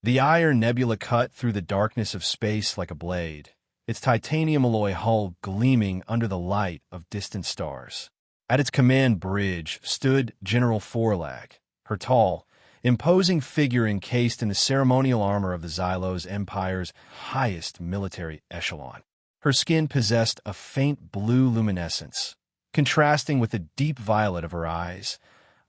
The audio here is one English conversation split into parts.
The Iron Nebula cut through the darkness of space like a blade, its titanium alloy hull gleaming under the light of distant stars. At its command bridge stood General Forlag, her tall, imposing figure encased in the ceremonial armor of the Xylos Empire's highest military echelon. Her skin possessed a faint blue luminescence, contrasting with the deep violet of her eyes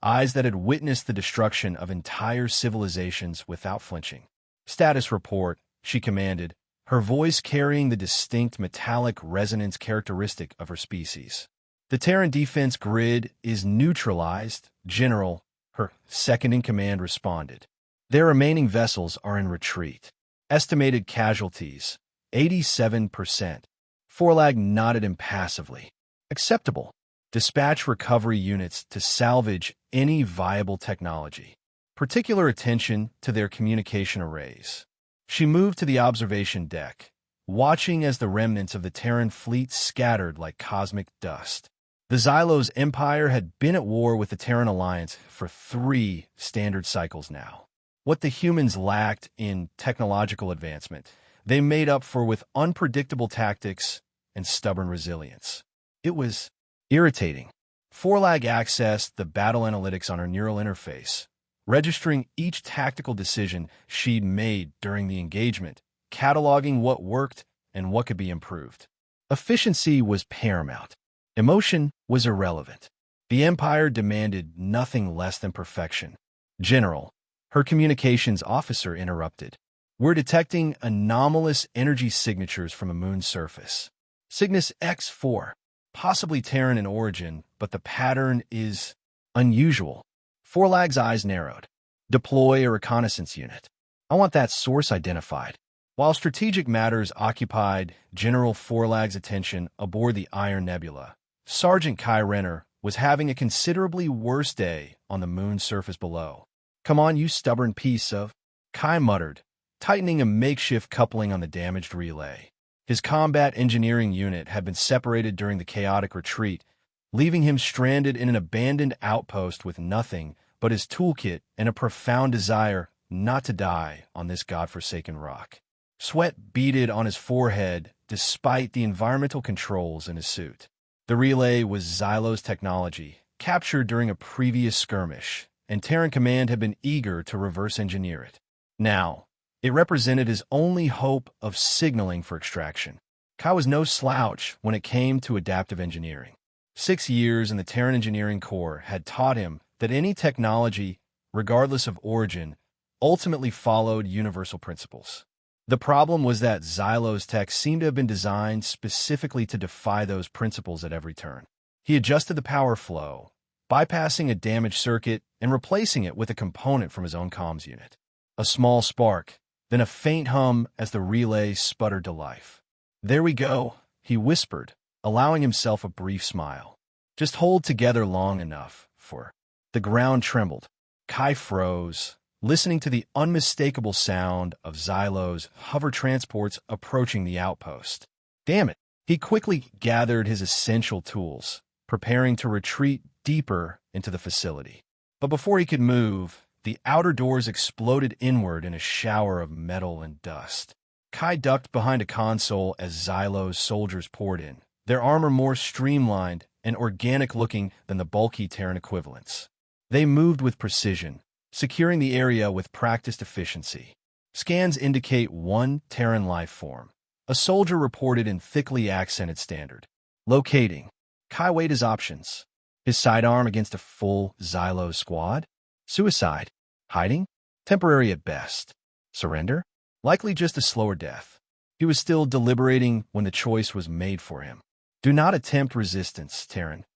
that had witnessed the destruction of entire civilizations without flinching. "Status report," she commanded, her voice carrying the distinct metallic resonance characteristic of her species. "The Terran defense grid is neutralized, General," her second-in-command responded. "Their remaining vessels are in retreat. Estimated casualties, 87%. Forlag nodded impassively. "Acceptable. Dispatch recovery units to salvage any viable technology. Particular attention to their communication arrays." She moved to the observation deck, watching as the remnants of the Terran fleet scattered like cosmic dust. The Xylos Empire had been at war with the Terran Alliance for 3 standard cycles now. What the humans lacked in technological advancement, they made up for with unpredictable tactics and stubborn resilience. It was irritating. Forlag accessed the battle analytics on her neural interface, registering each tactical decision she'd made during the engagement, cataloging what worked and what could be improved. Efficiency was paramount. Emotion was irrelevant. The Empire demanded nothing less than perfection. "General," her communications officer interrupted, "we're detecting anomalous energy signatures from a moon's surface. Cygnus X4, possibly Terran in origin, but the pattern is unusual." Forlag's eyes narrowed. "Deploy a reconnaissance unit. I want that source identified." While strategic matters occupied General Forlag's attention aboard the Iron Nebula, Sergeant Kai Renner was having a considerably worse day on the moon's surface below. "Come on, you stubborn piece of—" Kai muttered, tightening a makeshift coupling on the damaged relay. His combat engineering unit had been separated during the chaotic retreat, leaving him stranded in an abandoned outpost with nothing but his toolkit and a profound desire not to die on this godforsaken rock. Sweat beaded on his forehead despite the environmental controls in his suit. The relay was Xylos technology, captured during a previous skirmish, and Terran Command had been eager to reverse engineer it. Now, it represented his only hope of signaling for extraction. Kai was no slouch when it came to adaptive engineering. 6 years in the Terran Engineering Corps had taught him that any technology, regardless of origin, ultimately followed universal principles. The problem was that Xylos tech seemed to have been designed specifically to defy those principles at every turn. He adjusted the power flow, bypassing a damaged circuit and replacing it with a component from his own comms unit. A small spark, then a faint hum as the relay sputtered to life. "There we go," he whispered, allowing himself a brief smile. "Just hold together long enough for—" The ground trembled. Kai froze, listening to the unmistakable sound of Xylos hover transports approaching the outpost. Damn it! He quickly gathered his essential tools, preparing to retreat deeper into the facility. But before he could move, the outer doors exploded inward in a shower of metal and dust. Kai ducked behind a console as Xylos soldiers poured in, their armor more streamlined and organic-looking than the bulky Terran equivalents. They moved with precision, securing the area with practiced efficiency. Scans indicate 1 Terran life form. A soldier reported in thickly accented standard. Locating. Kai weighed his options. His sidearm against a full Xylos squad? Suicide. Hiding? Temporary at best. Surrender? Likely just a slower death. He was still deliberating when the choice was made for him. "Do not attempt resistance, Terran."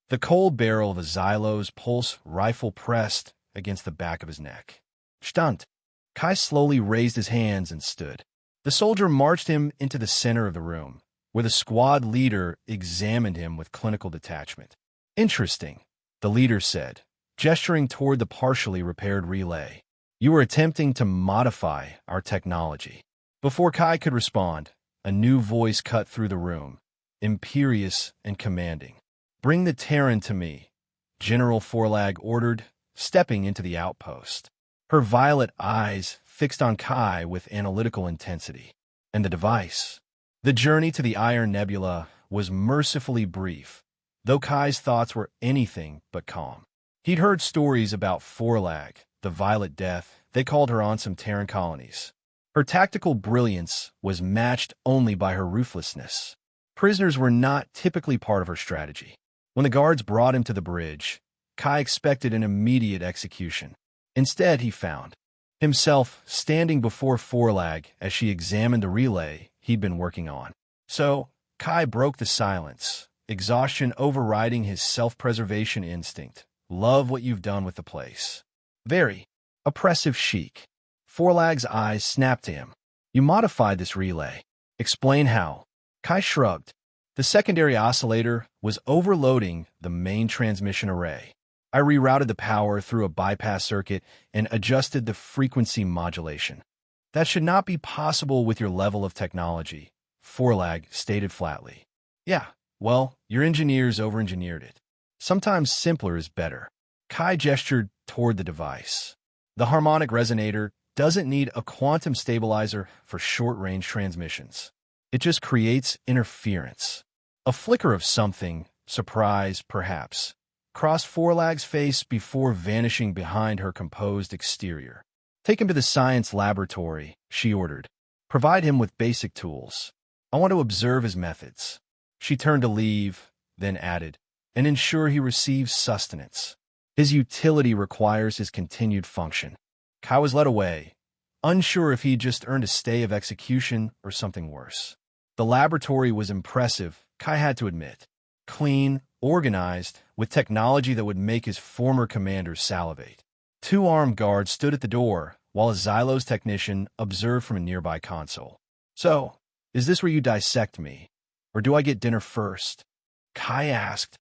The cold barrel of a Xylos pulse rifle pressed against the back of his neck. Stunt. Kai slowly raised his hands and stood. The soldier marched him into the center of the room, where the squad leader examined him with clinical detachment. "Interesting," the leader said, gesturing toward the partially repaired relay. "You were attempting to modify our technology." Before Kai could respond, a new voice cut through the room, imperious and commanding. "Bring the Terran to me," General Forlag ordered, stepping into the outpost. Her violet eyes fixed on Kai with analytical intensity. And the device. The journey to the Iron Nebula was mercifully brief, though Kai's thoughts were anything but calm. He'd heard stories about Forlag, the Violet Death. They called her on some Terran colonies. Her tactical brilliance was matched only by her ruthlessness. Prisoners were not typically part of her strategy. When the guards brought him to the bridge, Kai expected an immediate execution. Instead, he found himself standing before Forlag as she examined the relay he'd been working on. So, Kai broke the silence, exhaustion overriding his self-preservation instinct. Love what you've done with the place. Very oppressive chic. Forlag's eyes snapped to him. You modified this relay. Explain how. Kai shrugged. The secondary oscillator was overloading the main transmission array. I rerouted the power through a bypass circuit and adjusted the frequency modulation. That should not be possible with your level of technology, Forlag stated flatly. Yeah, well, your engineers over-engineered it. Sometimes simpler is better. Kai gestured toward the device. The harmonic resonator doesn't need a quantum stabilizer for short-range transmissions. It just creates interference. A flicker of something, surprise perhaps, crossed Forlag's face before vanishing behind her composed exterior. Take him to the science laboratory, she ordered. Provide him with basic tools. I want to observe his methods. She turned to leave, then added, and ensure he receives sustenance. His utility requires his continued function. Kai was led away, unsure if he'd just earned a stay of execution or something worse. The laboratory was impressive, Kai had to admit. Clean, organized, with technology that would make his former commanders salivate. 2 armed guards stood at the door, while a Xylos technician observed from a nearby console. So, is this where you dissect me? Or do I get dinner first? Kai asked,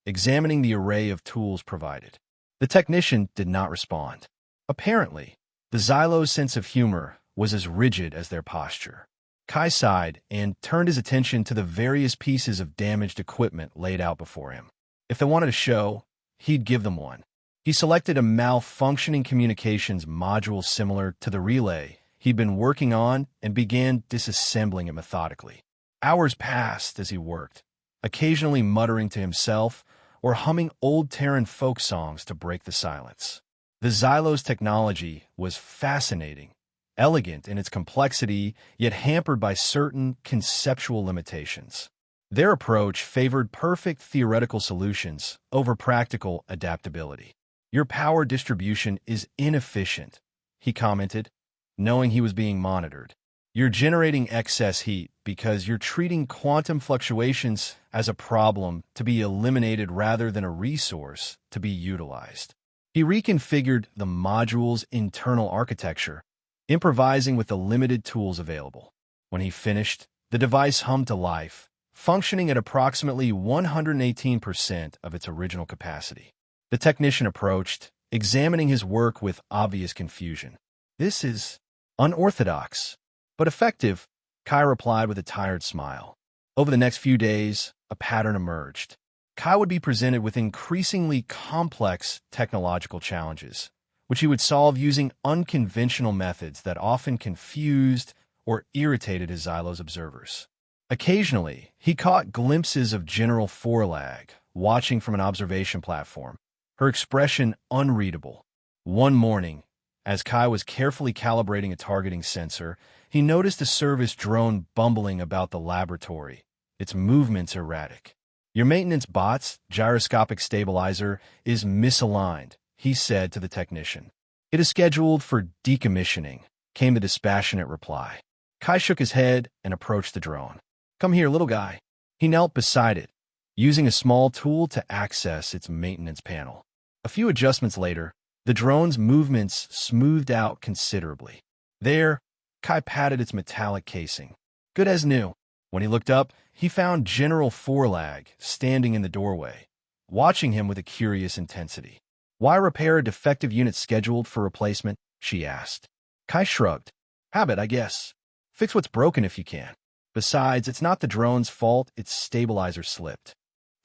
examining the array of tools provided. The technician did not respond. Apparently, the Xylos' sense of humor was as rigid as their posture. Kai sighed and turned his attention to the various pieces of damaged equipment laid out before him. If they wanted a show, he'd give them one. He selected a malfunctioning communications module similar to the relay he'd been working on and began disassembling it methodically. Hours passed as he worked, occasionally muttering to himself or humming old Terran folk songs to break the silence. The Xylos technology was fascinating, elegant in its complexity, yet hampered by certain conceptual limitations. Their approach favored perfect theoretical solutions over practical adaptability. Your power distribution is inefficient, he commented, knowing he was being monitored. You're generating excess heat because you're treating quantum fluctuations as a problem to be eliminated rather than a resource to be utilized. He reconfigured the module's internal architecture, improvising with the limited tools available. When he finished, the device hummed to life, functioning at approximately 118% of its original capacity. The technician approached, examining his work with obvious confusion. This is unorthodox, but effective, Kai replied with a tired smile. Over the next few days, a pattern emerged. Kai would be presented with increasingly complex technological challenges, which he would solve using unconventional methods that often confused or irritated his Xylos observers. Occasionally, he caught glimpses of General Forlag, watching from an observation platform, her expression unreadable. One morning, as Kai was carefully calibrating a targeting sensor, he noticed a service drone bumbling about the laboratory, its movements erratic. Your maintenance bot's gyroscopic stabilizer is misaligned, he said to the technician. It is scheduled for decommissioning, came the dispassionate reply. Kai shook his head and approached the drone. Come here, little guy. He knelt beside it, using a small tool to access its maintenance panel. A few adjustments later, the drone's movements smoothed out considerably. There, Kai patted its metallic casing. Good as new. When he looked up, he found General Forlag standing in the doorway, watching him with a curious intensity. Why repair a defective unit scheduled for replacement? She asked. Kai shrugged. Habit, I guess. Fix what's broken if you can. Besides, it's not the drone's fault its stabilizer slipped.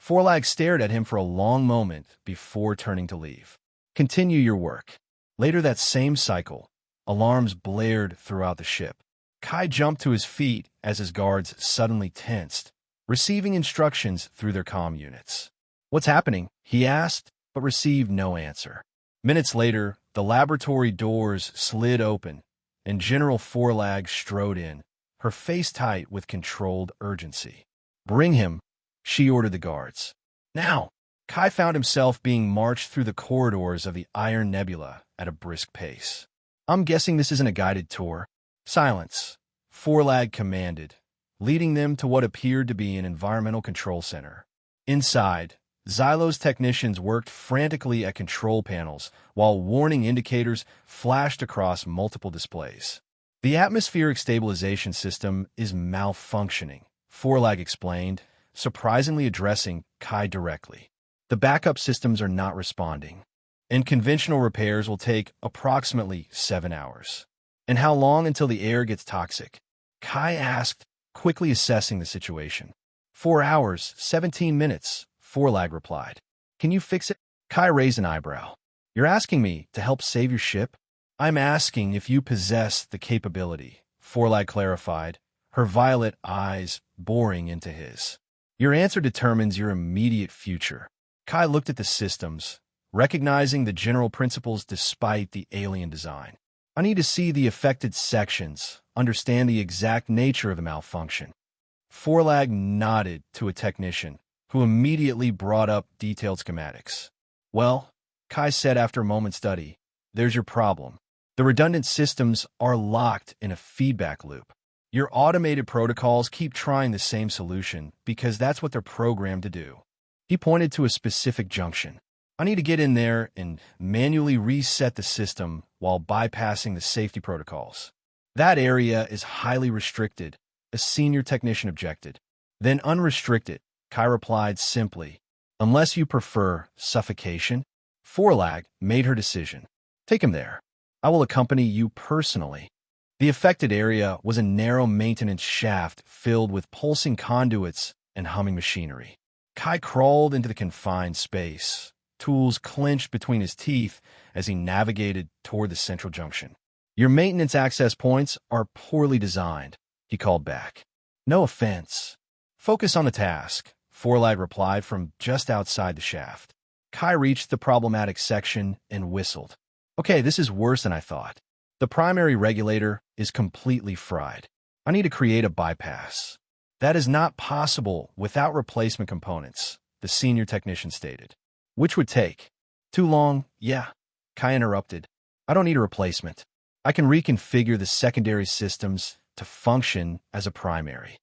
Forlag stared at him for a long moment before turning to leave. Continue your work. Later that same cycle, Alarms blared throughout the ship. Kai jumped to his feet as his guards suddenly tensed, receiving instructions through their comm units. "What's happening?" he asked, but received no answer. Minutes later, the laboratory doors slid open, and General Forlag strode in, her face tight with controlled urgency. "Bring him," she ordered the guards. "Now!" Kai found himself being marched through the corridors of the Iron Nebula at a brisk pace. "I'm guessing this isn't a guided tour." "Silence," Forlag commanded, leading them to what appeared to be an environmental control center. Inside, Xylo's technicians worked frantically at control panels while warning indicators flashed across multiple displays. "The atmospheric stabilization system is malfunctioning," Forlag explained, surprisingly addressing Kai directly. "The backup systems are not responding, and conventional repairs will take approximately 7 hours." "And how long until the air gets toxic?" Kai asked, quickly assessing the situation. 4 hours, 17 minutes, Forlag replied. "Can you fix it?" Kai raised an eyebrow. "You're asking me to help save your ship?" "I'm asking if you possess the capability," Forlag clarified, her violet eyes boring into his. "Your answer determines your immediate future." Kai looked at the systems, recognizing the general principles despite the alien design. "I need to see the affected sections, understand the exact nature of the malfunction." Forlag nodded to a technician, who immediately brought up detailed schematics. "Well," Kai said after a moment's study, "there's your problem. The redundant systems are locked in a feedback loop. Your automated protocols keep trying the same solution because that's what they're programmed to do." He pointed to a specific junction. "I need to get in there and manually reset the system while bypassing the safety protocols." "That area is highly restricted," a senior technician objected. "Then unrestrict it," Kai replied simply. "Unless you prefer suffocation." Forlag made her decision. "Take him there. I will accompany you personally." The affected area was a narrow maintenance shaft filled with pulsing conduits and humming machinery. Kai crawled into the confined space, tools clenched between his teeth as he navigated toward the central junction. "Your maintenance access points are poorly designed," he called back. "No offense. Focus on the task," Forlag replied from just outside the shaft. Kai reached the problematic section and whistled. "Okay, this is worse than I thought. The primary regulator is completely fried. I need to create a bypass." "That is not possible without replacement components," the senior technician stated. "Which would take too long." "Yeah," Kai interrupted. "I don't need a replacement. I can reconfigure the secondary systems to function as a primary."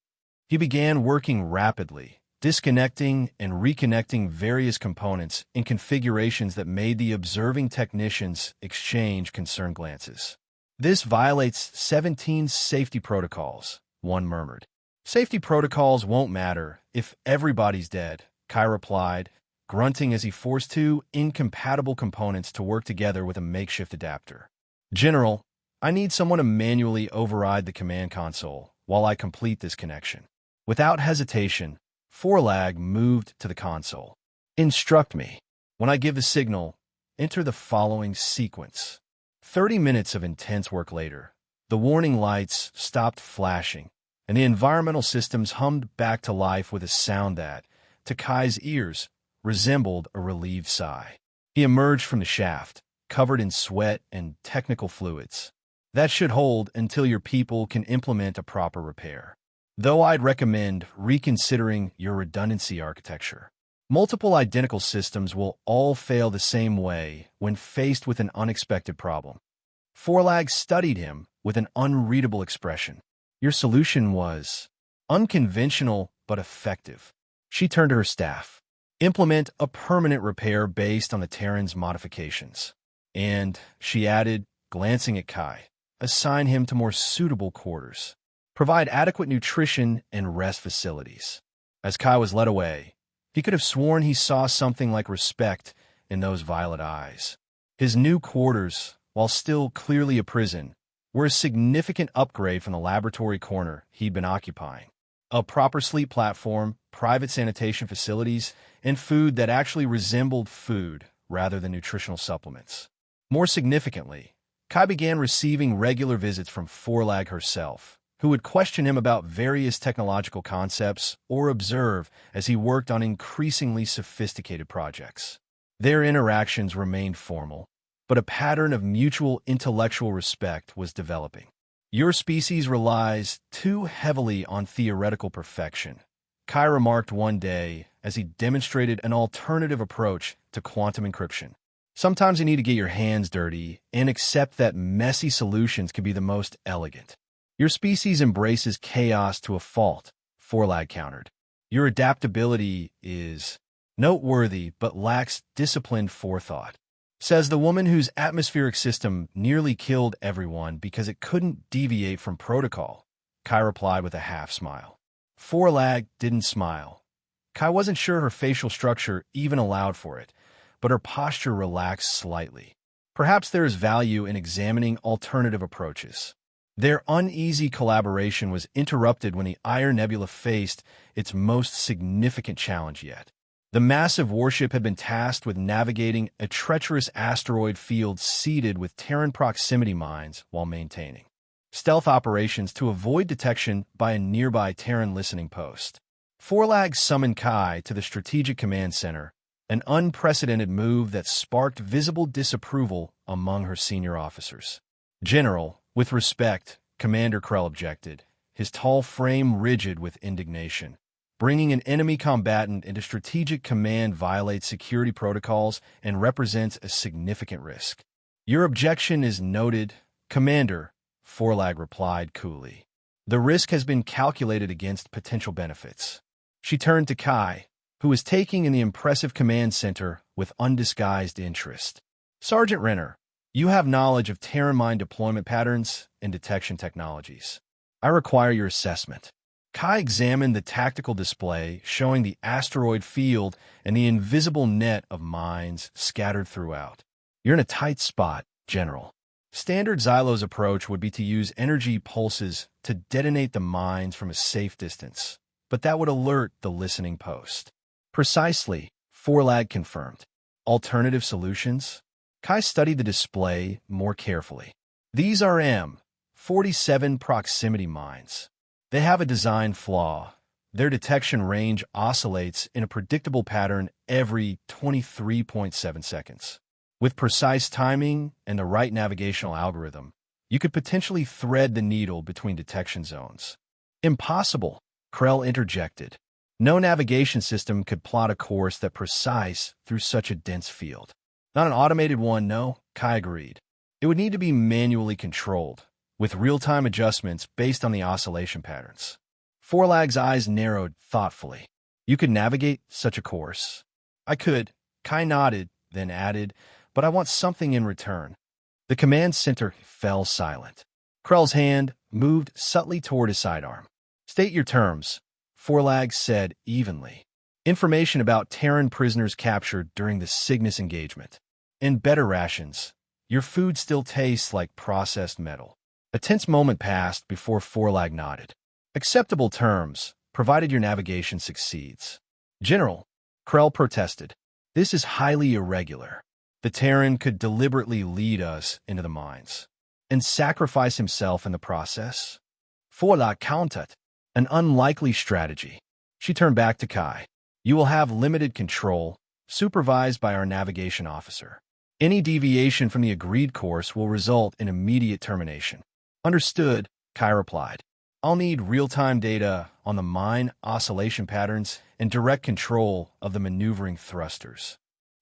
He began working rapidly, disconnecting and reconnecting various components in configurations that made the observing technicians exchange concerned glances. "This violates 17 safety protocols," one murmured. "Safety protocols won't matter if everybody's dead," Kai replied, grunting as he forced two incompatible components to work together with a makeshift adapter. "General, I need someone to manually override the command console while I complete this connection." Without hesitation, Forlag moved to the console. "Instruct me. When I give the signal, enter the following sequence." 30 minutes of intense work later, the warning lights stopped flashing, and the environmental systems hummed back to life with a sound that, to Kai's ears, resembled a relieved sigh. He emerged from the shaft, covered in sweat and technical fluids. "That should hold until your people can implement a proper repair. Though I'd recommend reconsidering your redundancy architecture. Multiple identical systems will all fail the same way when faced with an unexpected problem." Forlag studied him with an unreadable expression. "Your solution was unconventional but effective." She turned to her staff. "Implement a permanent repair based on the Terran's modifications." And, she added, glancing at Kai, "assign him to more suitable quarters. Provide adequate nutrition and rest facilities." As Kai was led away, he could have sworn he saw something like respect in those violet eyes. His new quarters, while still clearly a prison, were a significant upgrade from the laboratory corner he'd been occupying. A proper sleep platform, private sanitation facilities, and food that actually resembled food rather than nutritional supplements. More significantly, Kai began receiving regular visits from Forlag herself, who would question him about various technological concepts or observe as he worked on increasingly sophisticated projects. Their interactions remained formal, but a pattern of mutual intellectual respect was developing. "Your species relies too heavily on theoretical perfection," Kai remarked one day as he demonstrated an alternative approach to quantum encryption. "Sometimes you need to get your hands dirty and accept that messy solutions can be the most elegant." "Your species embraces chaos to a fault," Forlag countered. "Your adaptability is noteworthy but lacks disciplined forethought," says the woman whose atmospheric system nearly killed everyone because it couldn't deviate from protocol. Kai replied with a half-smile. Forlag didn't smile. Kai wasn't sure her facial structure even allowed for it, but her posture relaxed slightly. Perhaps there is value in examining alternative approaches. Their uneasy collaboration was interrupted when the Iron Nebula faced its most significant challenge yet. The massive warship had been tasked with navigating a treacherous asteroid field seeded with Terran proximity mines while maintaining stealth operations to avoid detection by a nearby Terran listening post. Forlag summoned Kai to the Strategic Command Center, an unprecedented move that sparked visible disapproval among her senior officers. "General, with respect," Commander Krell objected, his tall frame rigid with indignation. "Bringing an enemy combatant into strategic command violates security protocols and represents a significant risk." "Your objection is noted, Commander," Forlag replied coolly. "The risk has been calculated against potential benefits." She turned to Kai, who was taking in the impressive command center with undisguised interest. "Sergeant Renner, you have knowledge of Terran mine deployment patterns and detection technologies. I require your assessment." Kai examined the tactical display showing the asteroid field and the invisible net of mines scattered throughout. "You're in a tight spot, General. Standard Xylo's approach would be to use energy pulses to detonate the mines from a safe distance, but that would alert the listening post." "Precisely," Forlag confirmed. "Alternative solutions?" Kai studied the display more carefully. "These are M47 proximity mines. They have a design flaw. Their detection range oscillates in a predictable pattern every 23.7 seconds. With precise timing and the right navigational algorithm, you could potentially thread the needle between detection zones." "Impossible," Krell interjected. "No navigation system could plot a course that precise through such a dense field." "Not an automated one, no," Kai agreed. "It would need to be manually controlled, with real-time adjustments based on the oscillation patterns." Forlag's eyes narrowed thoughtfully. "You could navigate such a course?" "I could," Kai nodded, then added, "but I want something in return." The command center fell silent. Krell's hand moved subtly toward his sidearm. "State your terms," Forlag said evenly. "Information about Terran prisoners captured during the Cygnus engagement. And better rations. Your food still tastes like processed metal." A tense moment passed before Forlag nodded. "Acceptable terms, provided your navigation succeeds." "General," Krell protested, "this is highly irregular. The Terran could deliberately lead us into the mines and sacrifice himself in the process." Forlag countered. "An unlikely strategy." She turned back to Kai. "You will have limited control, supervised by our navigation officer. Any deviation from the agreed course will result in immediate termination." "Understood," Kai replied. "I'll need real-time data on the mine oscillation patterns and direct control of the maneuvering thrusters."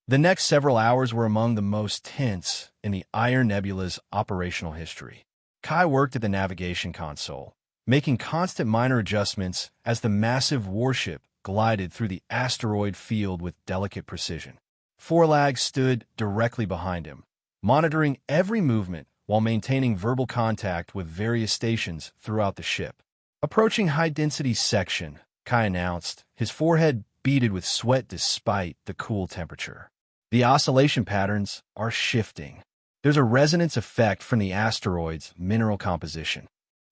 The next several hours were among the most tense in the Iron Nebula's operational history. Kai worked at the navigation console, making constant minor adjustments as the massive warship glided through the asteroid field with delicate precision. Forlag stood directly behind him, monitoring every movement while maintaining verbal contact with various stations throughout the ship. "Approaching high-density section," Kai announced, his forehead beaded with sweat despite the cool temperature. "The oscillation patterns are shifting. There's a resonance effect from the asteroid's mineral composition."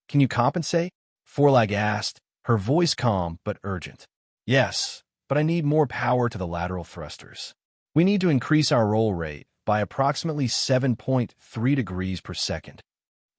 "Can you compensate?" Forlag asked, her voice calm but urgent. "Yes, but I need more power to the lateral thrusters. We need to increase our roll rate, by approximately 7.3 degrees per second.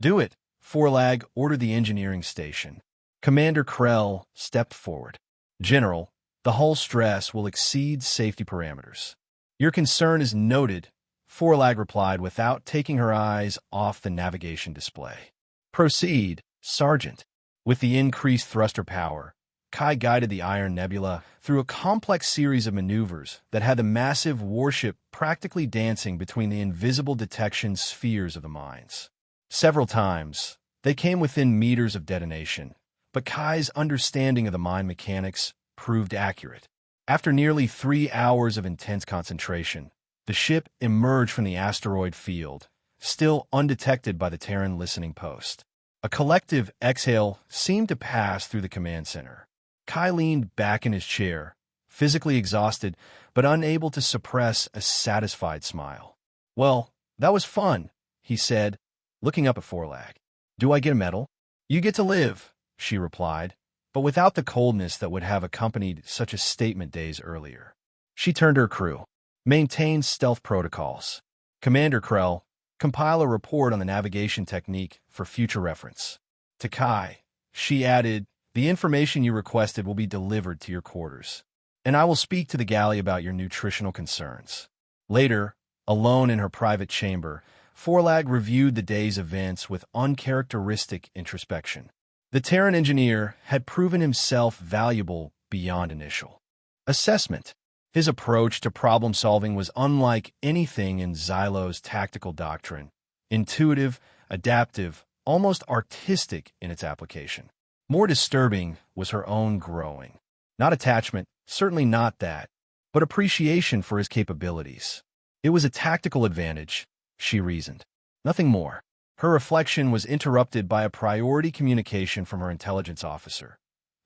"Do it," Forlag ordered the engineering station. Commander Krell stepped forward. "General, the hull stress will exceed safety parameters." "Your concern is noted," Forlag replied without taking her eyes off the navigation display. "Proceed, Sergeant." With the increased thruster power, Kai guided the Iron Nebula through a complex series of maneuvers that had the massive warship practically dancing between the invisible detection spheres of the mines. Several times, they came within meters of detonation, but Kai's understanding of the mine mechanics proved accurate. After nearly 3 hours of intense concentration, the ship emerged from the asteroid field, still undetected by the Terran listening post. A collective exhale seemed to pass through the command center. Kai leaned back in his chair, physically exhausted, but unable to suppress a satisfied smile. "Well, that was fun," he said, looking up at Forlag. "Do I get a medal?" "You get to live," she replied, but without the coldness that would have accompanied such a statement days earlier. She turned to her crew. "Maintain stealth protocols. Commander Krell, compile a report on the navigation technique for future reference." To Kai, she added, "The information you requested will be delivered to your quarters, and I will speak to the galley about your nutritional concerns." Later, alone in her private chamber, Forlag reviewed the day's events with uncharacteristic introspection. The Terran engineer had proven himself valuable beyond initial assessment. His approach to problem-solving was unlike anything in Xylo's tactical doctrine, intuitive, adaptive, almost artistic in its application. More disturbing was her own growing. Not attachment, certainly not that, but appreciation for his capabilities. It was a tactical advantage, she reasoned. Nothing more. Her reflection was interrupted by a priority communication from her intelligence officer.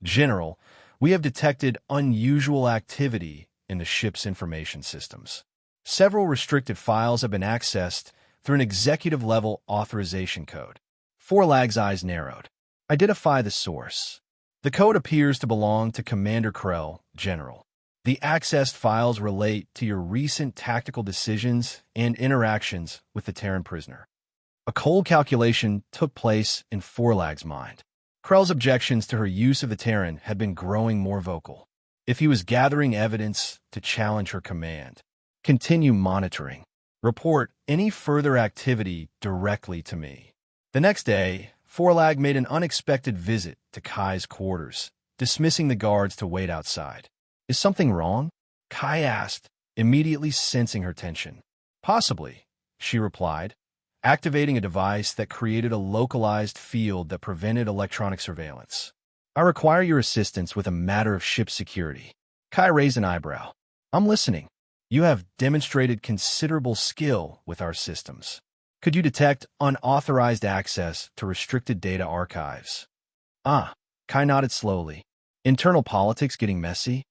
"General, we have detected unusual activity in the ship's information systems. Several restricted files have been accessed through an executive-level authorization code." Forlag's eyes narrowed. "Identify the source." "The code appears to belong to Commander Krell, General. The accessed files relate to your recent tactical decisions and interactions with the Terran prisoner." A cold calculation took place in Forlag's mind. Krell's objections to her use of the Terran had been growing more vocal. If he was gathering evidence to challenge her command, continue monitoring. Report any further activity directly to me. The next day, Forlag made an unexpected visit to Kai's quarters, dismissing the guards to wait outside. "Is something wrong?" Kai asked, immediately sensing her tension. "Possibly," she replied, activating a device that created a localized field that prevented electronic surveillance. "I require your assistance with a matter of ship security." Kai raised an eyebrow. "I'm listening." "You have demonstrated considerable skill with our systems. Could you detect unauthorized access to restricted data archives?" "Ah," Kai nodded slowly. "Internal politics getting messy?"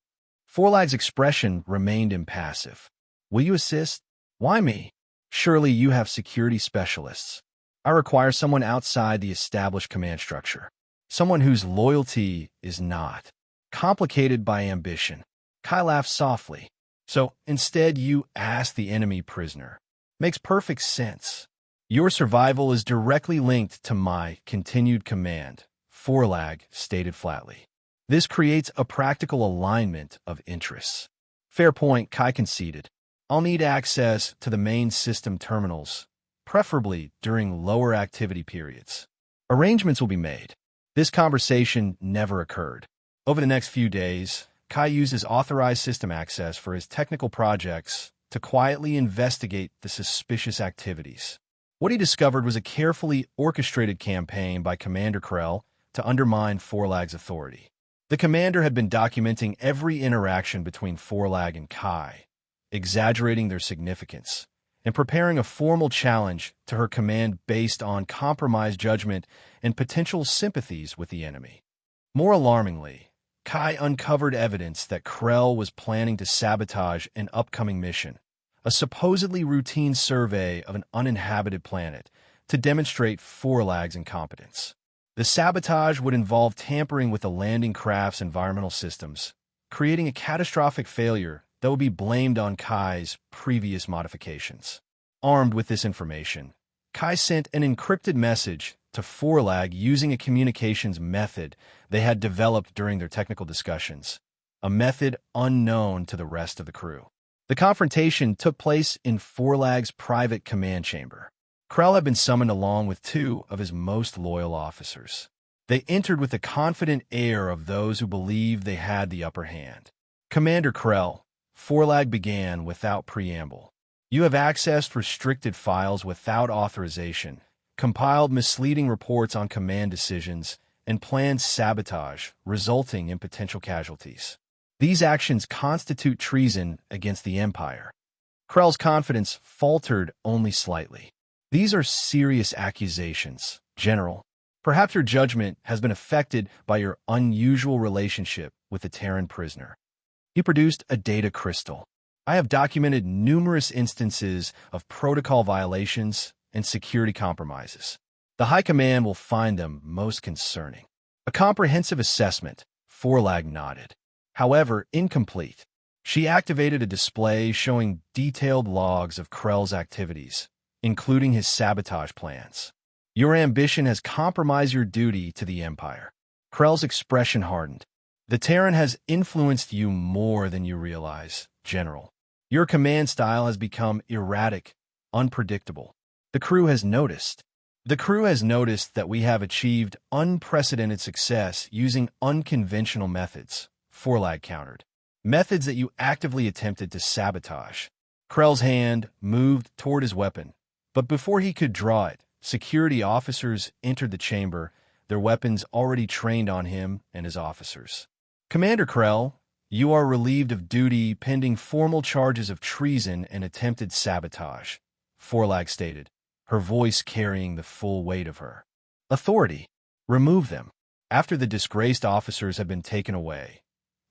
Forlag's expression remained impassive. "Will you assist?" "Why me? Surely you have security specialists." "I require someone outside the established command structure. Someone whose loyalty is not complicated by ambition." Kai laughed softly. "So instead you ask the enemy prisoner. Makes perfect sense. Your survival is directly linked to my continued command," Forlag stated flatly. "This creates a practical alignment of interests." "Fair point," Kai conceded. "I'll need access to the main system terminals, preferably during lower activity periods. Arrangements will be made." This conversation never occurred. Over the next few days, Kai used his authorized system access for his technical projects to quietly investigate the suspicious activities. What he discovered was a carefully orchestrated campaign by Commander Krell to undermine Forlag's authority. The commander had been documenting every interaction between Forlag and Kai, exaggerating their significance, and preparing a formal challenge to her command based on compromised judgment and potential sympathies with the enemy. More alarmingly, Kai uncovered evidence that Krell was planning to sabotage an upcoming mission, a supposedly routine survey of an uninhabited planet, to demonstrate Forlag's incompetence. The sabotage would involve tampering with the landing craft's environmental systems, creating a catastrophic failure that would be blamed on Kai's previous modifications. Armed with this information, Kai sent an encrypted message to Forlag using a communications method they had developed during their technical discussions, a method unknown to the rest of the crew. The confrontation took place in Forlag's private command chamber. Krell had been summoned along with two of his most loyal officers. They entered with the confident air of those who believed they had the upper hand. Commander Krell, Forlag began without preamble. You have accessed restricted files without authorization, compiled misleading reports on command decisions, and planned sabotage, resulting in potential casualties. These actions constitute treason against the Empire. Krell's confidence faltered only slightly. These are serious accusations, General. Perhaps your judgment has been affected by your unusual relationship with the Terran prisoner. He produced a data crystal. I have documented numerous instances of protocol violations and security compromises. The High Command will find them most concerning. A comprehensive assessment, Forlag nodded. However, incomplete. She activated a display showing detailed logs of Krell's activities, including his sabotage plans. Your ambition has compromised your duty to the Empire. Krell's expression hardened. The Terran has influenced you more than you realize, General. Your command style has become erratic, unpredictable. The crew has noticed. The crew has noticed that we have achieved unprecedented success using unconventional methods, Forlag countered. Methods that you actively attempted to sabotage. Krell's hand moved toward his weapon, but before he could draw it, security officers entered the chamber, their weapons already trained on him and his officers. Commander Krell, you are relieved of duty pending formal charges of treason and attempted sabotage, Forlag stated, her voice carrying the full weight of her authority. Remove them. After the disgraced officers had been taken away,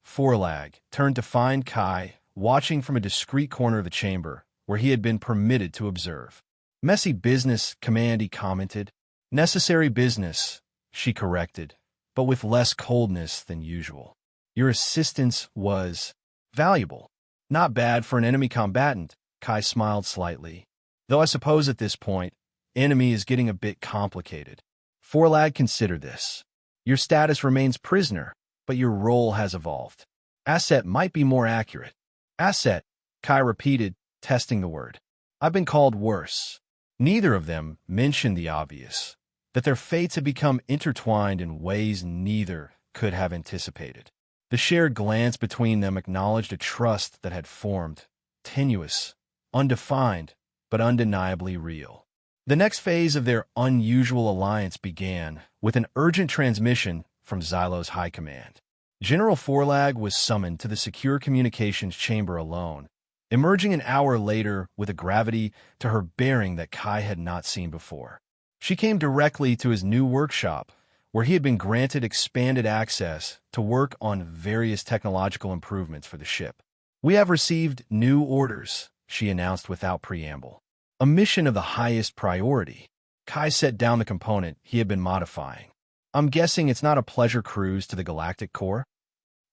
Forlag turned to find Kai watching from a discreet corner of the chamber where he had been permitted to observe. Messy business, Command, he commented. Necessary business, she corrected, but with less coldness than usual. Your assistance was valuable. Not bad for an enemy combatant, Kai smiled slightly. Though I suppose at this point, enemy is getting a bit complicated. Forlag, consider this. Your status remains prisoner, but your role has evolved. Asset might be more accurate. Asset, Kai repeated, testing the word. I've been called worse. Neither of them mentioned the obvious, that their fates had become intertwined in ways neither could have anticipated. The shared glance between them acknowledged a trust that had formed, tenuous, undefined, but undeniably real. The next phase of their unusual alliance began with an urgent transmission from Xylo's High Command. General Forlag was summoned to the secure communications chamber alone, emerging an hour later with a gravity to her bearing that Kai had not seen before. She came directly to his new workshop, where he had been granted expanded access to work on various technological improvements for the ship. We have received new orders, she announced without preamble. A mission of the highest priority. Kai set down the component he had been modifying. I'm guessing it's not a pleasure cruise to the galactic core?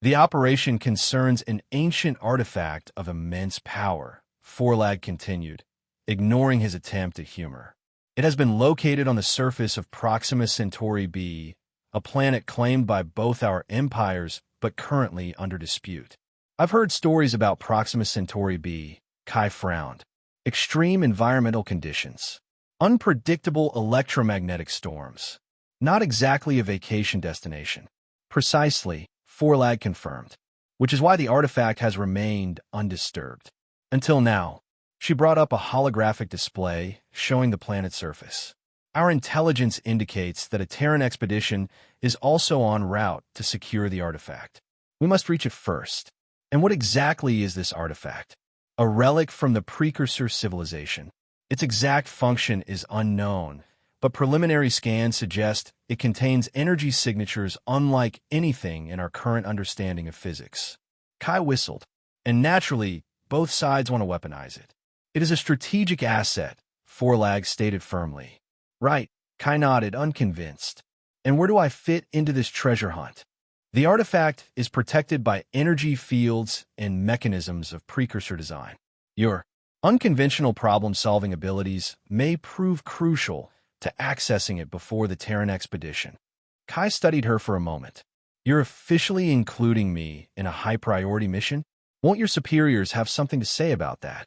The operation concerns an ancient artifact of immense power, Forlag continued, ignoring his attempt at humor. It has been located on the surface of Proxima Centauri b, a planet claimed by both our empires but currently under dispute. I've heard stories about Proxima Centauri b, Kai frowned. Extreme environmental conditions. Unpredictable electromagnetic storms. Not exactly a vacation destination. Precisely, Forlag confirmed, which is why the artifact has remained undisturbed. Until now, she brought up a holographic display showing the planet's surface. Our intelligence indicates that a Terran expedition is also en route to secure the artifact. We must reach it first. And what exactly is this artifact? A relic from the precursor civilization. Its exact function is unknown, but preliminary scans suggest it contains energy signatures unlike anything in our current understanding of physics. Kai whistled, and naturally, both sides want to weaponize it. It is a strategic asset, Forlag stated firmly. Right, Kai nodded, unconvinced. And where do I fit into this treasure hunt? The artifact is protected by energy fields and mechanisms of precursor design. Your Unconventional problem-solving abilities may prove crucial to accessing it before the Terran expedition. Kai studied her for a moment. You're officially including me in a high-priority mission? Won't your superiors have something to say about that?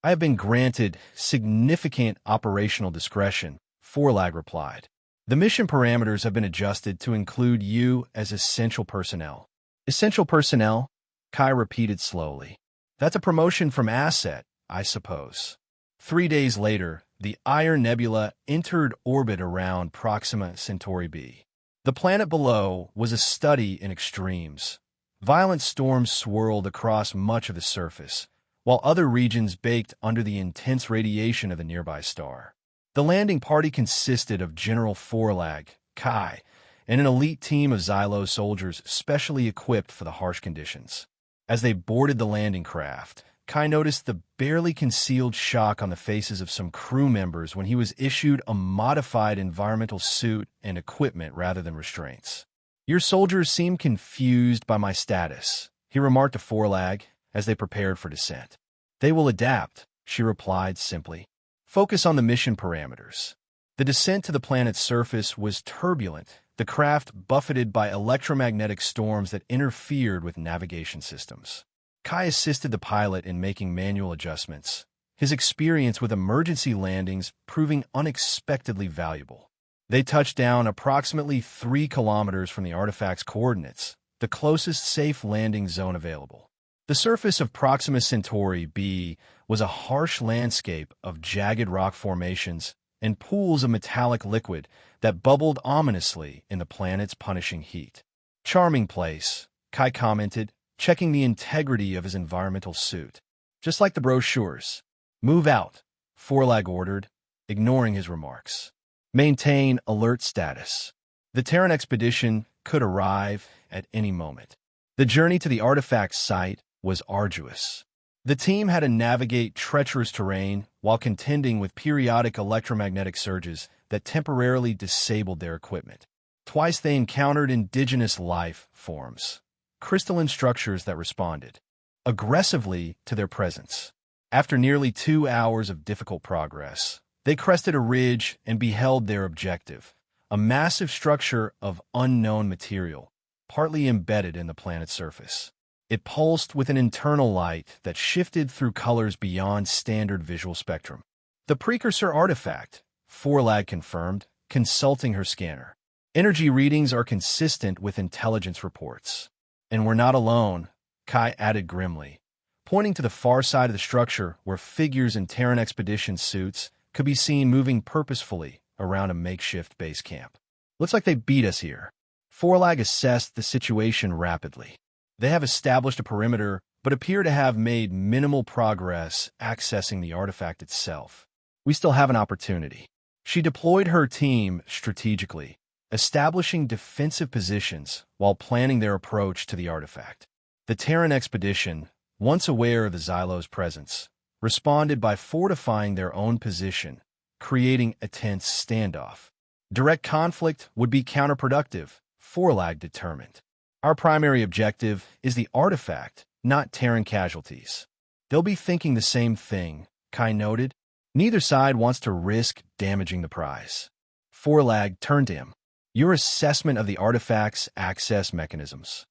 I have been granted significant operational discretion, Forlag replied. The mission parameters have been adjusted to include you as essential personnel. Essential personnel? Kai repeated slowly. That's a promotion from asset, I suppose. 3 days later, the Iron Nebula entered orbit around Proxima Centauri b. The planet below was a study in extremes. Violent storms swirled across much of the surface, while other regions baked under the intense radiation of the nearby star. The landing party consisted of General Forlag, Kai, and an elite team of Xylo soldiers specially equipped for the harsh conditions. As they boarded the landing craft, Kai noticed the barely concealed shock on the faces of some crew members when he was issued a modified environmental suit and equipment rather than restraints. Your soldiers seem confused by my status, he remarked to Forlag as they prepared for descent. They will adapt, she replied simply. Focus on the mission parameters. The descent to the planet's surface was turbulent, the craft buffeted by electromagnetic storms that interfered with navigation systems. Kai assisted the pilot in making manual adjustments, his experience with emergency landings proving unexpectedly valuable. They touched down approximately 3 kilometers from the artifact's coordinates, the closest safe landing zone available. The surface of Proxima Centauri b was a harsh landscape of jagged rock formations and pools of metallic liquid that bubbled ominously in the planet's punishing heat. Charming place, Kai commented, checking the integrity of his environmental suit. Just like the brochures. Move out, Forlag ordered, ignoring his remarks. Maintain alert status. The Terran expedition could arrive at any moment. The journey to the artifact site was arduous. The team had to navigate treacherous terrain while contending with periodic electromagnetic surges that temporarily disabled their equipment. Twice they encountered indigenous life forms, crystalline structures that responded aggressively to their presence. After nearly 2 hours of difficult progress, they crested a ridge and beheld their objective, a massive structure of unknown material, partly embedded in the planet's surface. It pulsed with an internal light that shifted through colors beyond standard visual spectrum. The precursor artifact, Forlag confirmed, consulting her scanner. Energy readings are consistent with intelligence reports. And we're not alone, Kai added grimly, pointing to the far side of the structure where figures in Terran expedition suits could be seen moving purposefully around a makeshift base camp. Looks like they beat us here. Forlag assessed the situation rapidly. They have established a perimeter, but appear to have made minimal progress accessing the artifact itself. We still have an opportunity. She deployed her team strategically, establishing defensive positions while planning their approach to the artifact. The Terran expedition, once aware of the Xylo's presence, responded by fortifying their own position, creating a tense standoff. Direct conflict would be counterproductive, Forlag determined. Our primary objective is the artifact, not Terran casualties. They'll be thinking the same thing, Kai noted. Neither side wants to risk damaging the prize. Forlag turned to him. Your assessment of the artifact's access mechanisms.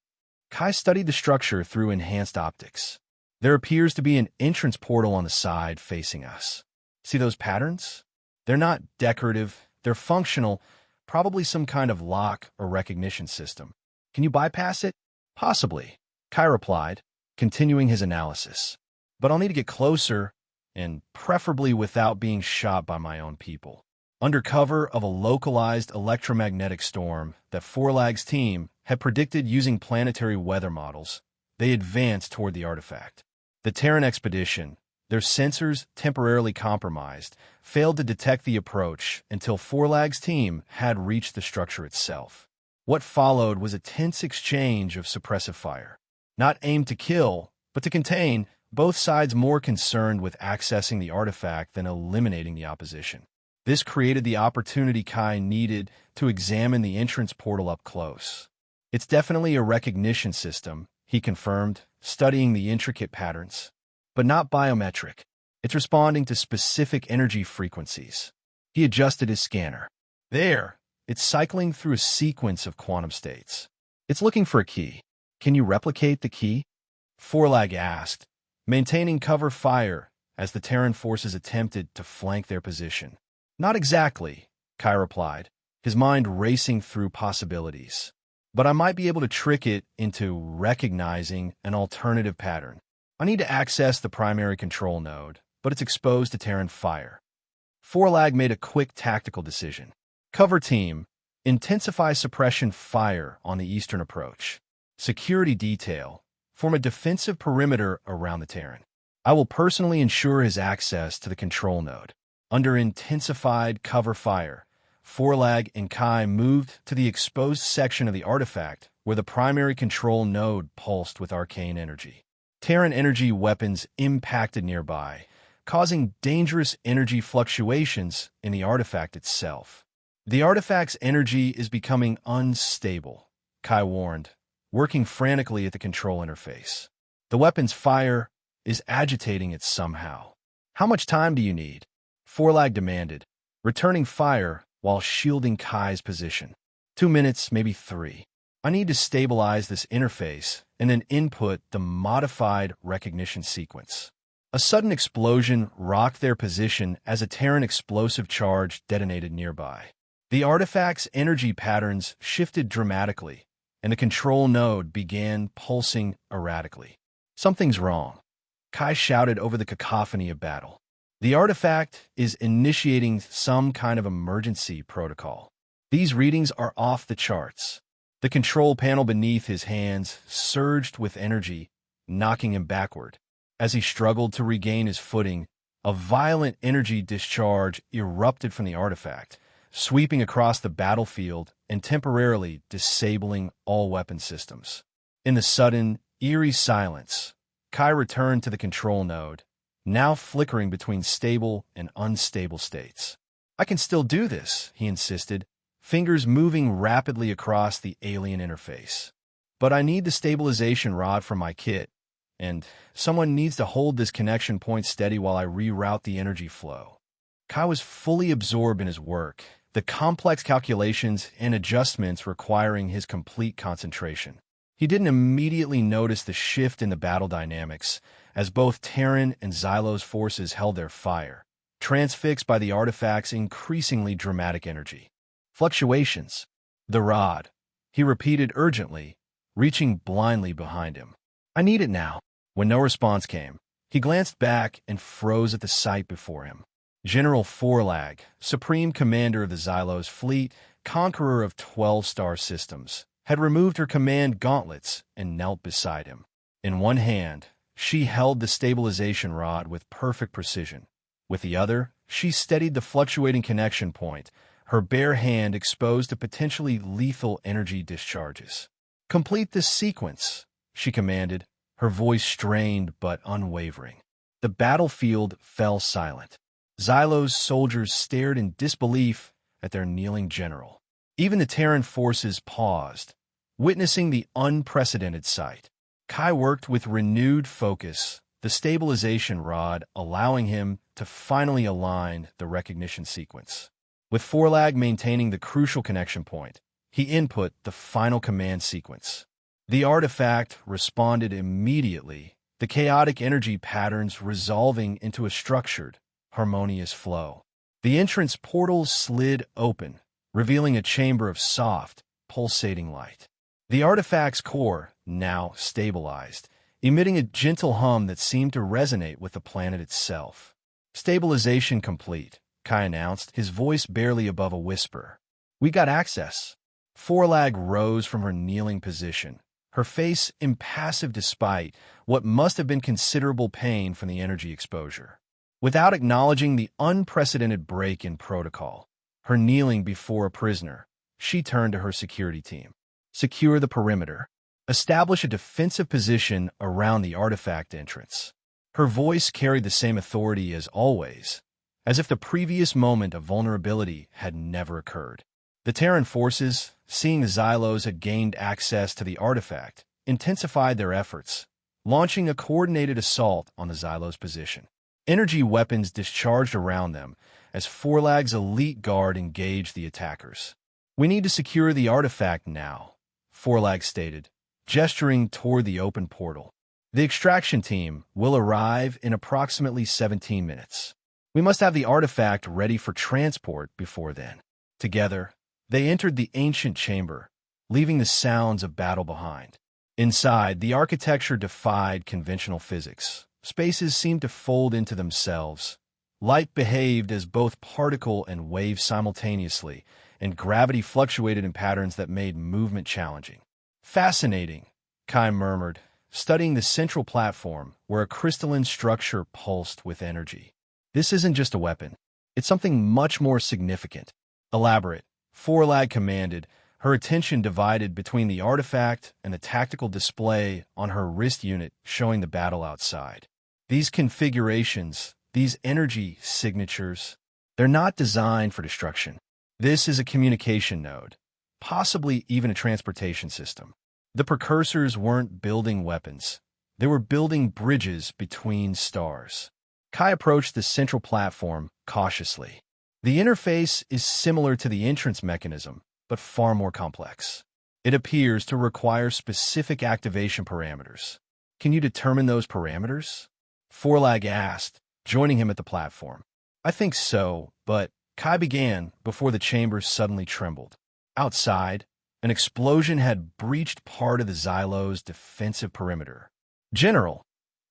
Kai studied the structure through enhanced optics. There appears to be an entrance portal on the side facing us. See those patterns? They're not decorative, they're functional, probably some kind of lock or recognition system. Can you bypass it? Possibly, Kai replied, continuing his analysis. But I'll need to get closer, and preferably without being shot by my own people. Under cover of a localized electromagnetic storm that Forlag's team had predicted using planetary weather models, they advanced toward the artifact. The Terran expedition, their sensors temporarily compromised, failed to detect the approach until Forlag's team had reached the structure itself. What followed was a tense exchange of suppressive fire. Not aimed to kill, but to contain, both sides more concerned with accessing the artifact than eliminating the opposition. This created the opportunity Kai needed to examine the entrance portal up close. It's definitely a recognition system, he confirmed, studying the intricate patterns. But not biometric. It's responding to specific energy frequencies. He adjusted his scanner. There, it's cycling through a sequence of quantum states. It's looking for a key. Can you replicate the key? Forlag asked, maintaining cover fire as the Terran forces attempted to flank their position. Not exactly, Kai replied, his mind racing through possibilities. But I might be able to trick it into recognizing an alternative pattern. I need to access the primary control node, but it's exposed to Terran fire. Forlag made a quick tactical decision. Cover team, intensify suppression fire on the eastern approach. Security detail, form a defensive perimeter around the Terran. I will personally ensure his access to the control node. Under intensified cover fire, Forlag and Kai moved to the exposed section of the artifact where the primary control node pulsed with arcane energy. Terran energy weapons impacted nearby, causing dangerous energy fluctuations in the artifact itself. The artifact's energy is becoming unstable, Kai warned, working frantically at the control interface. The weapon's fire is agitating it somehow. How much time do you need? Forlag demanded, returning fire while shielding Kai's position. 2 minutes, maybe 3. I need to stabilize this interface and then input the modified recognition sequence. A sudden explosion rocked their position as a Terran explosive charge detonated nearby. The artifact's energy patterns shifted dramatically, and the control node began pulsing erratically. Something's wrong, Kai shouted over the cacophony of battle. The artifact is initiating some kind of emergency protocol. These readings are off the charts. The control panel beneath his hands surged with energy, knocking him backward. As he struggled to regain his footing, a violent energy discharge erupted from the artifact, sweeping across the battlefield and temporarily disabling all weapon systems. In the sudden, eerie silence, Kai returned to the control node, now flickering between stable and unstable states. I can still do this, he insisted, fingers moving rapidly across the alien interface. But I need the stabilization rod from my kit, and someone needs to hold this connection point steady while I reroute the energy flow. Kai was fully absorbed in his work, the complex calculations and adjustments requiring his complete concentration. He didn't immediately notice the shift in the battle dynamics, as both Terran and Xylos forces held their fire, transfixed by the artifact's increasingly dramatic energy. Fluctuations. The rod, he repeated urgently, reaching blindly behind him. I need it now. When no response came, he glanced back and froze at the sight before him. General Forlag, Supreme Commander of the Xylos fleet, conqueror of 12-star systems, had removed her command gauntlets and knelt beside him. In one hand, she held the stabilization rod with perfect precision. With the other, she steadied the fluctuating connection point, her bare hand exposed to potentially lethal energy discharges. Complete this sequence, she commanded, her voice strained but unwavering. The battlefield fell silent. Xylos soldiers stared in disbelief at their kneeling general. Even the Terran forces paused, witnessing the unprecedented sight. Kai worked with renewed focus, the stabilization rod allowing him to finally align the recognition sequence. With Forlag maintaining the crucial connection point, he input the final command sequence. The artifact responded immediately, the chaotic energy patterns resolving into a structured, harmonious flow. The entrance portals slid open, revealing a chamber of soft, pulsating light. The artifact's core, now stabilized, emitting a gentle hum that seemed to resonate with the planet itself. Stabilization complete, Kai announced, his voice barely above a whisper. We got access. Forlag rose from her kneeling position, her face impassive despite what must have been considerable pain from the energy exposure. Without acknowledging the unprecedented break in protocol, her kneeling before a prisoner, she turned to her security team. Secure the perimeter. Establish a defensive position around the artifact entrance. Her voice carried the same authority as always, as if the previous moment of vulnerability had never occurred. The Terran forces, seeing the Xylos had gained access to the artifact, intensified their efforts, launching a coordinated assault on the Xylos position. Energy weapons discharged around them as Forlag's elite guard engaged the attackers. "We need to secure the artifact now," Forlag stated, gesturing toward the open portal. "The extraction team will arrive in approximately 17 minutes. We must have the artifact ready for transport before then." Together, they entered the ancient chamber, leaving the sounds of battle behind. Inside, the architecture defied conventional physics. Spaces seemed to fold into themselves. Light behaved as both particle and wave simultaneously, and gravity fluctuated in patterns that made movement challenging. "Fascinating," Kai murmured, studying the central platform where a crystalline structure pulsed with energy. "This isn't just a weapon. It's something much more significant." "Elaborate," Forlag commanded, her attention divided between the artifact and the tactical display on her wrist unit showing the battle outside. "These configurations, these energy signatures, they're not designed for destruction. This is a communication node, possibly even a transportation system." The precursors weren't building weapons. They were building bridges between stars. Kai approached the central platform cautiously. The interface is similar to the entrance mechanism, but far more complex. It appears to require specific activation parameters. "Can you determine those parameters?" Forlag asked, joining him at the platform. "I think so, but—" Kai began before the chamber suddenly trembled. Outside, an explosion had breached part of the Xylo's defensive perimeter. "General,"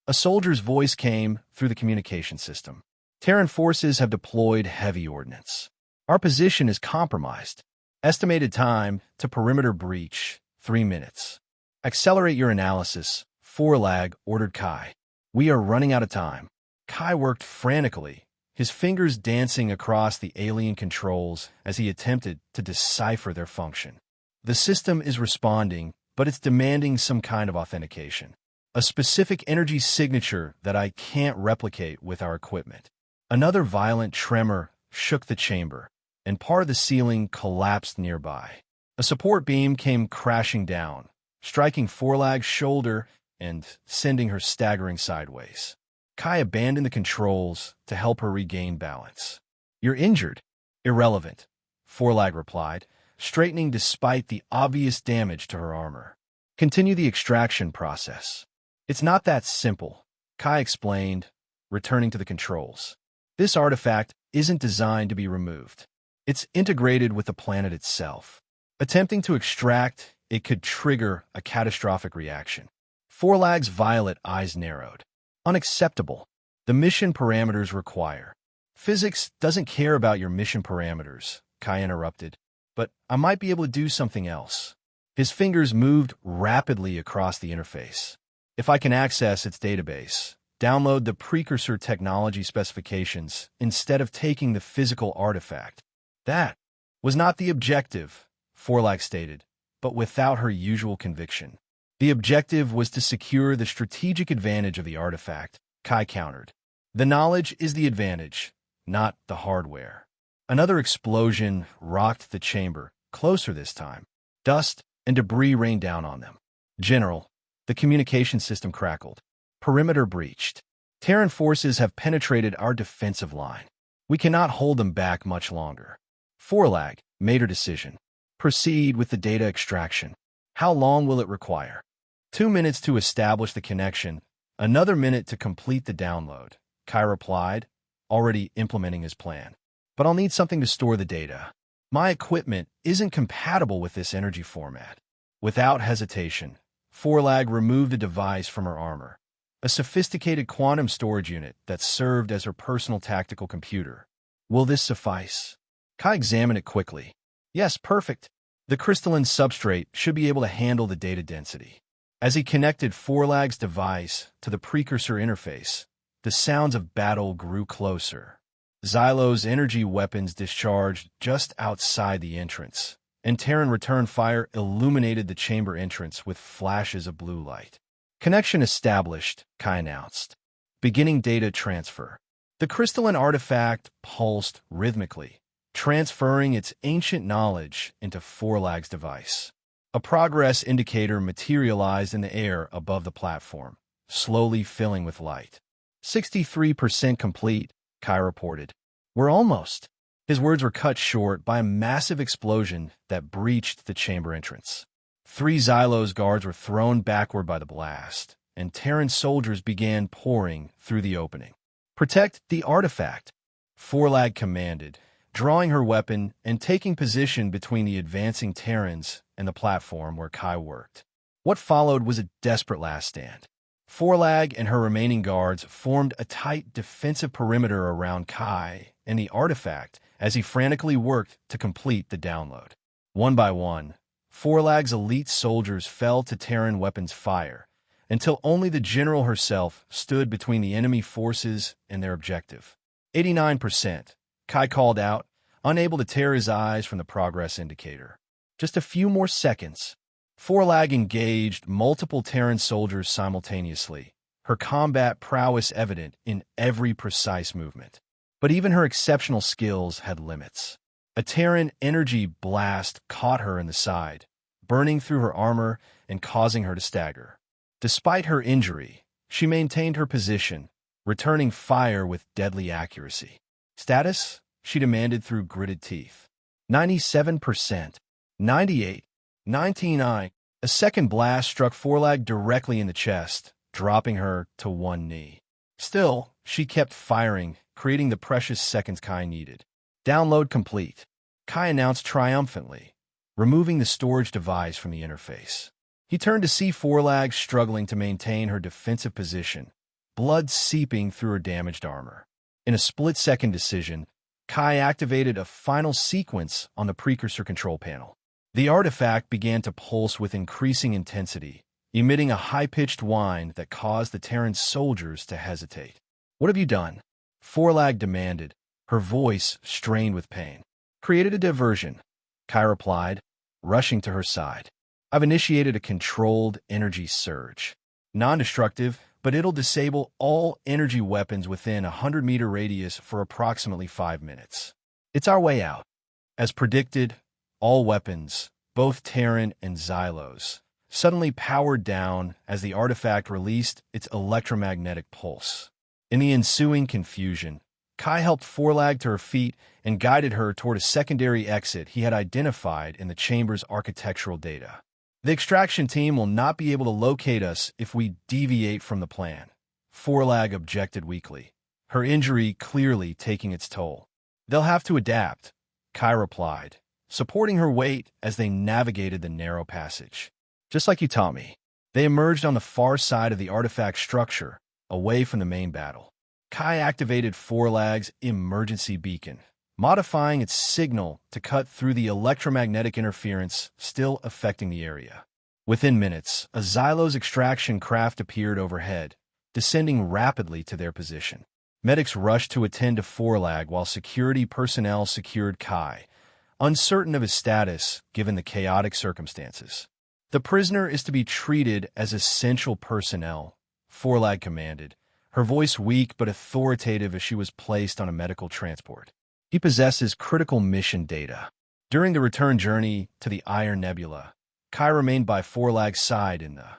a soldier's voice came through the communication system. "Terran forces have deployed heavy ordnance. Our position is compromised. Estimated time to perimeter breach, 3 minutes. Accelerate your analysis," Forlag ordered Kai. "We are running out of time." Kai worked frantically, his fingers dancing across the alien controls as he attempted to decipher their function. "The system is responding, but it's demanding some kind of authentication. A specific energy signature that I can't replicate with our equipment." Another violent tremor shook the chamber, and part of the ceiling collapsed nearby. A support beam came crashing down, striking Forlag's shoulder and sending her staggering sideways. Kai abandoned the controls to help her regain balance. "You're injured." "Irrelevant," Forlag replied, straightening despite the obvious damage to her armor. "Continue the extraction process." "It's not that simple," Kai explained, returning to the controls. "This artifact isn't designed to be removed. It's integrated with the planet itself. Attempting to extract it could trigger a catastrophic reaction." Forlag's violet eyes narrowed. "Unacceptable. The mission parameters require—" "Physics doesn't care about your mission parameters," Kai interrupted. "But I might be able to do something else." His fingers moved rapidly across the interface. "If I can access its database, download the precursor technology specifications instead of taking the physical artifact." "That was not the objective," Forlag stated, but without her usual conviction. "The objective was to secure the strategic advantage of the artifact," Kai countered. "The knowledge is the advantage, not the hardware." Another explosion rocked the chamber, closer this time. Dust and debris rained down on them. "General," the communication system crackled. "Perimeter breached. Terran forces have penetrated our defensive line. We cannot hold them back much longer." Forlag made her decision. "Proceed with the data extraction. How long will it require?" 2 minutes to establish the connection, another minute to complete the download," Kai replied, already implementing his plan. "But I'll need something to store the data. My equipment isn't compatible with this energy format." Without hesitation, Forlag removed a device from her armor, a sophisticated quantum storage unit that served as her personal tactical computer. "Will this suffice?" Kai examined it quickly. "Yes, perfect. The crystalline substrate should be able to handle the data density." As he connected Forlag's device to the precursor interface, the sounds of battle grew closer. Xylo's energy weapons discharged just outside the entrance, and Terran return fire illuminated the chamber entrance with flashes of blue light. "Connection established," Kai announced. "Beginning data transfer." The crystalline artifact pulsed rhythmically, transferring its ancient knowledge into Forlag's device. A progress indicator materialized in the air above the platform, slowly filling with light. 63% complete, Kai reported. We're almost. His words were cut short by a massive explosion that breached the chamber entrance. 3 Xylos guards were thrown backward by the blast, and Terran soldiers began pouring through the opening. Protect the artifact, Forlag commanded, drawing her weapon and taking position between the advancing Terrans and the platform where Kai worked. What followed was a desperate last stand. Forlag and her remaining guards formed a tight defensive perimeter around Kai and the artifact as he frantically worked to complete the download. One by one, Forlag's elite soldiers fell to Terran weapons fire, until only the general herself stood between the enemy forces and their objective. 89%, Kai called out, unable to tear his eyes from the progress indicator. Just a few more seconds. Forlag engaged multiple Terran soldiers simultaneously, her combat prowess evident in every precise movement. But even her exceptional skills had limits. A Terran energy blast caught her in the side, burning through her armor and causing her to stagger. Despite her injury, she maintained her position, returning fire with deadly accuracy. Status? She demanded through gritted teeth. 97%. 98. 99. A second blast struck Forlag directly in the chest, dropping her to one knee. Still, she kept firing, creating the precious seconds Kai needed. Download complete, Kai announced triumphantly, removing the storage device from the interface. He turned to see Forlag struggling to maintain her defensive position, blood seeping through her damaged armor. In a split-second decision, Kai activated a final sequence on the precursor control panel. The artifact began to pulse with increasing intensity, emitting a high-pitched whine that caused the Terran soldiers to hesitate. "What have you done?" Forlag demanded, her voice strained with pain. "Created a diversion," Kai replied, rushing to her side. "I've initiated a controlled energy surge. Non-destructive, but it'll disable all energy weapons within a 100-meter radius for approximately 5 minutes. It's our way out." As predicted, all weapons, both Terran and Xylos, suddenly powered down as the artifact released its electromagnetic pulse. In the ensuing confusion, Kai helped Forlag to her feet and guided her toward a secondary exit he had identified in the chamber's architectural data. "The extraction team will not be able to locate us if we deviate from the plan," Forlag objected weakly, her injury clearly taking its toll. "They'll have to adapt," Kai replied, supporting her weight as they navigated the narrow passage. "Just like you taught me." They emerged on the far side of the artifact structure, away from the main battle. Kai activated Forlag's emergency beacon, modifying its signal to cut through the electromagnetic interference still affecting the area. Within minutes, a Xylos extraction craft appeared overhead, descending rapidly to their position. Medics rushed to attend to Forlag while security personnel secured Kai, uncertain of his status given the chaotic circumstances. "The prisoner is to be treated as essential personnel," Forlag commanded, her voice weak but authoritative as she was placed on a medical transport. "He possesses critical mission data." During the return journey to the Iron Nebula, Kai remained by Forlag's side in the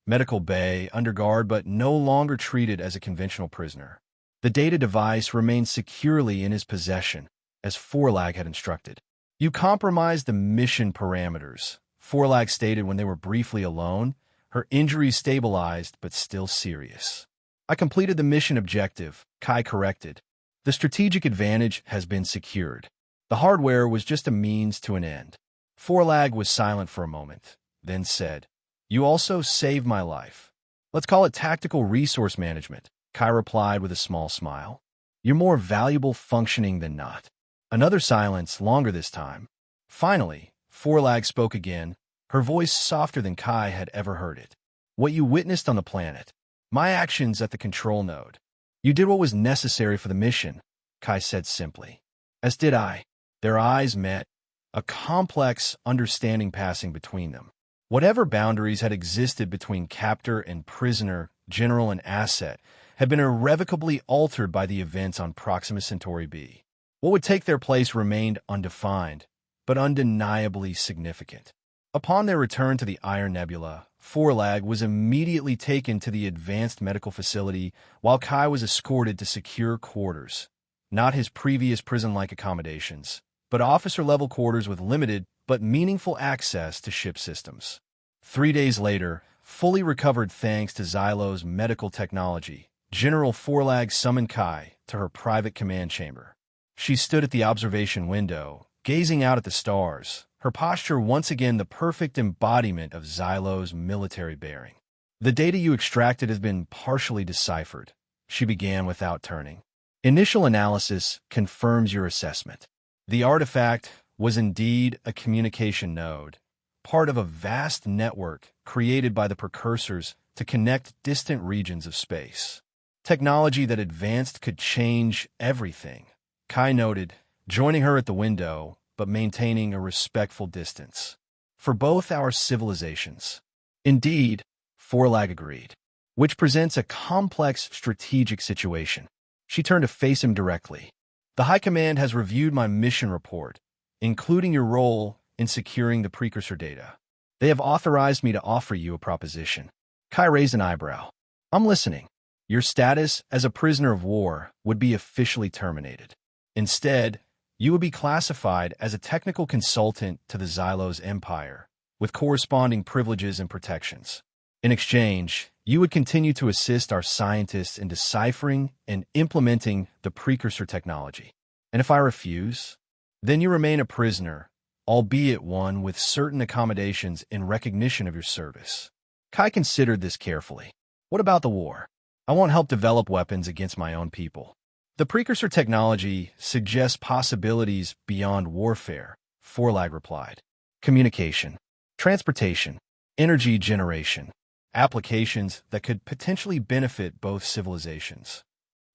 medical bay, under guard but no longer treated as a conventional prisoner. The data device remained securely in his possession, as Forlag had instructed. "You compromised the mission parameters," Forlag stated when they were briefly alone, her injuries stabilized but still serious. "I completed the mission objective," Kai corrected. "The strategic advantage has been secured. The hardware was just a means to an end." Forlag was silent for a moment, then said, "You also saved my life." "Let's call it tactical resource management," Kai replied with a small smile. "You're more valuable functioning than not." Another silence, longer this time. Finally, Forlag spoke again, her voice softer than Kai had ever heard it. "What you witnessed on the planet. My actions at the control node. You did what was necessary for the mission," Kai said simply. "As did I." Their eyes met, a complex understanding passing between them. Whatever boundaries had existed between captor and prisoner, general and asset, had been irrevocably altered by the events on Proxima Centauri B. What would take their place remained undefined, but undeniably significant. Upon their return to the Iron Nebula, Forlag was immediately taken to the advanced medical facility while Kai was escorted to secure quarters, not his previous prison-like accommodations, but officer-level quarters with limited but meaningful access to ship systems. 3 days later, fully recovered thanks to Xylo's medical technology, General Forlag summoned Kai to her private command chamber. She stood at the observation window, gazing out at the stars, her posture once again the perfect embodiment of Xylo's military bearing. "The data you extracted has been partially deciphered," she began without turning. "Initial analysis confirms your assessment. The artifact was indeed a communication node, part of a vast network created by the precursors to connect distant regions of space. Technology that advanced could change everything," Kai noted, joining her at the window, but maintaining a respectful distance. "For both our civilizations." "Indeed," Forlag agreed, "which presents a complex strategic situation." She turned to face him directly. "The High Command has reviewed my mission report, including your role in securing the precursor data. They have authorized me to offer you a proposition." Kai raised an eyebrow. "I'm listening." "Your status as a prisoner of war would be officially terminated. Instead, you would be classified as a technical consultant to the Xylos Empire, with corresponding privileges and protections. In exchange, you would continue to assist our scientists in deciphering and implementing the precursor technology. And if I refuse, then you remain a prisoner, albeit one with certain accommodations in recognition of your service." Kai considered this carefully. "What about the war? I won't help develop weapons against my own people." "The precursor technology suggests possibilities beyond warfare," Forlag replied. "Communication, transportation, energy generation, applications that could potentially benefit both civilizations."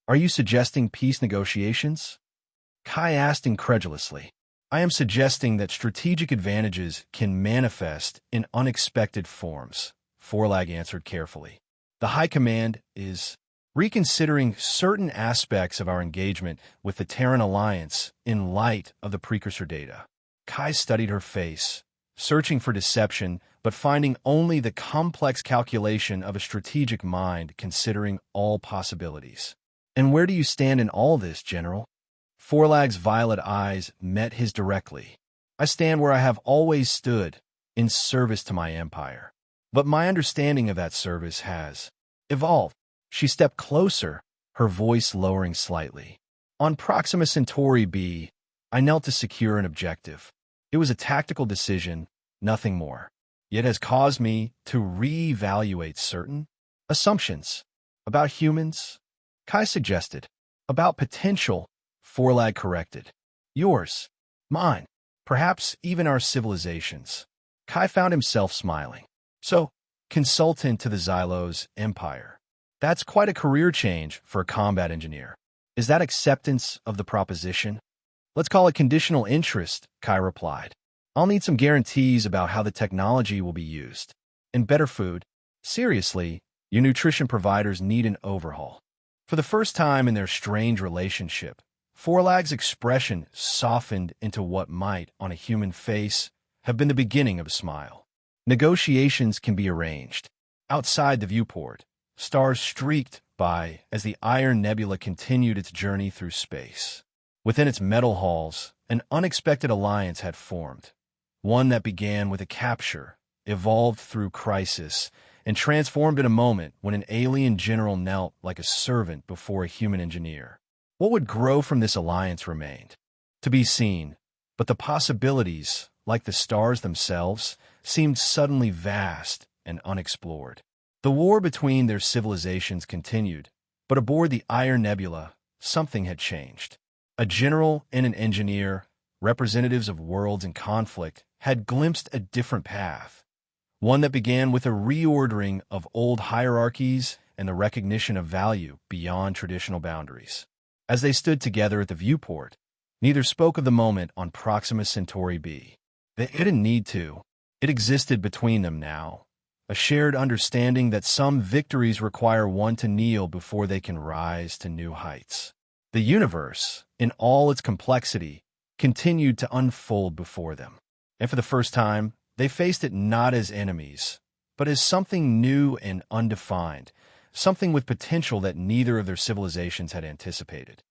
"Are you suggesting peace negotiations?" Kai asked incredulously. "I am suggesting that strategic advantages can manifest in unexpected forms," Forlag answered carefully. "The High Command is reconsidering certain aspects of our engagement with the Terran Alliance in light of the precursor data." Kai studied her face, searching for deception, but finding only the complex calculation of a strategic mind considering all possibilities. "And where do you stand in all this, General?" Forlag's violet eyes met his directly. "I stand where I have always stood, in service to my empire. But my understanding of that service has evolved." She stepped closer, her voice lowering slightly. "On Proxima Centauri B, I knelt to secure an objective. It was a tactical decision, nothing more. Yet has caused me to re-evaluate certain assumptions about humans," Kai suggested. "About potential," Forlag corrected. "Yours, mine, perhaps even our civilizations." Kai found himself smiling. "So, consultant to the Xylos Empire. That's quite a career change for a combat engineer. Is that acceptance of the proposition?" "Let's call it conditional interest," Kai replied. "I'll need some guarantees about how the technology will be used. And better food. Seriously, your nutrition providers need an overhaul." For the first time in their strange relationship, Forlag's expression softened into what might, on a human face, have been the beginning of a smile. "Negotiations can be arranged." Outside the viewport, stars streaked by as the Iron Nebula continued its journey through space. Within its metal halls, an unexpected alliance had formed, one that began with a capture, evolved through crisis, and transformed in a moment when an alien general knelt like a servant before a human engineer. What would grow from this alliance remained to be seen, but the possibilities, like the stars themselves, seemed suddenly vast and unexplored. The war between their civilizations continued, but aboard the Iron Nebula, something had changed. A general and an engineer, representatives of worlds in conflict, had glimpsed a different path, one that began with a reordering of old hierarchies and the recognition of value beyond traditional boundaries. As they stood together at the viewport, neither spoke of the moment on Proxima Centauri B. They didn't need to. It existed between them now, a shared understanding that some victories require one to kneel before they can rise to new heights. The universe, in all its complexity, continued to unfold before them. And for the first time, They faced it not as enemies, but as something new and undefined, something with potential that neither of their civilizations had anticipated.